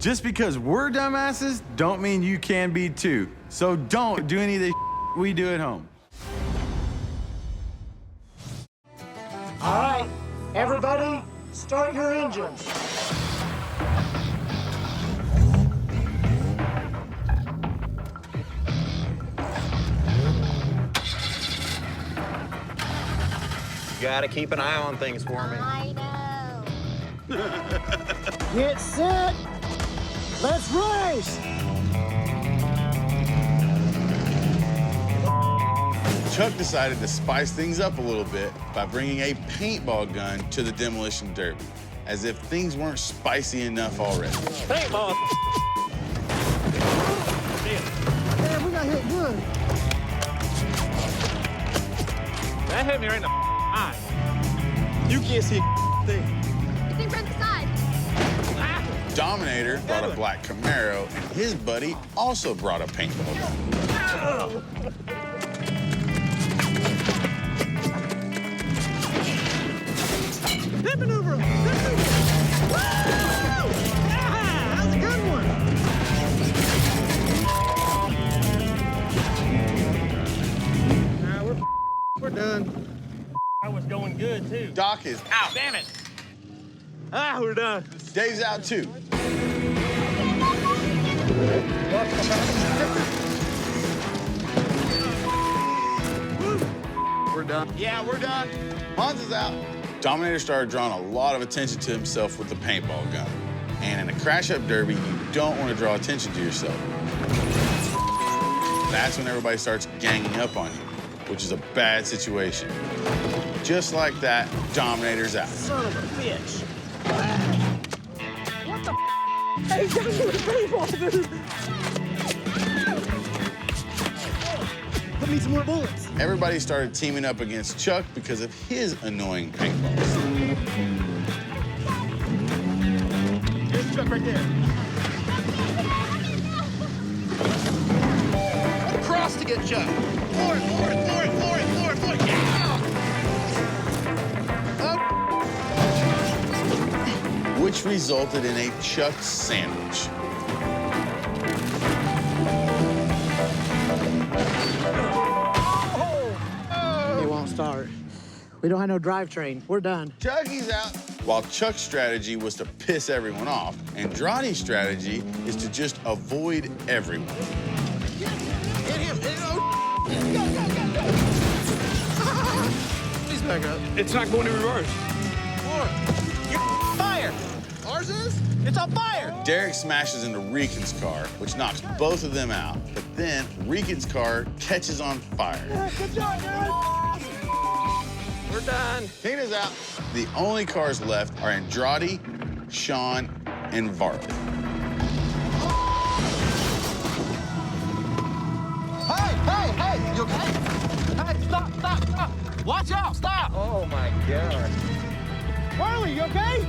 Just because we're dumbasses don't mean you can be too. So don't do any of the we do at home. All right, everybody, start your engines. You gotta keep an eye on things for me. I know. Get set. Let's race. Chuck decided to spice things up a little bit by bringing a paintball gun to the Demolition Derby, as if things weren't spicy enough already. Paintball. Man, we got hit good. That hit me right in the eye. You can't see a thing. You can from the side. Dominator brought a black Camaro, and his buddy also brought a paintball gun. Hip maneuver. Woo! Yeah, that was a good one. Nah, we're done. I was going good, too. Doc is out. Damn it. Ah, we're done. Dave's out too. We're done. Yeah, we're done. Hans is out. Dominator started drawing a lot of attention to himself with the paintball gun. And in a crash-up derby, you don't want to draw attention to yourself. That's when everybody starts ganging up on you, which is a bad situation. Just like that, Dominator's out. Son of a bitch. What the Hey, he's got me with a paintball, dude. Put me some more bullets. Everybody started teaming up against Chuck because of his annoying paintballs. There's Chuck right there. Cross to get Chuck. Forward, forward, forward, forward, forward, forward. Yeah! Which resulted in a Chuck sandwich. It won't start. We don't have no drivetrain. We're done. Chucky's out. While Chuck's strategy was to piss everyone off, Andrade's strategy is to just avoid everyone. Hit him. Hit him. Go. He's back up. It's not going to reverse. Fire. Ours is? It's on fire. Derek smashes into Regan's car, which knocks both of them out. But then Regan's car catches on fire. Good job, Derek. We're done. Tina's out. The only cars left are Andrade, Sean, and Varley. Hey, you okay? Hey, stop. Watch out, stop. Oh, my God. Marley, you okay?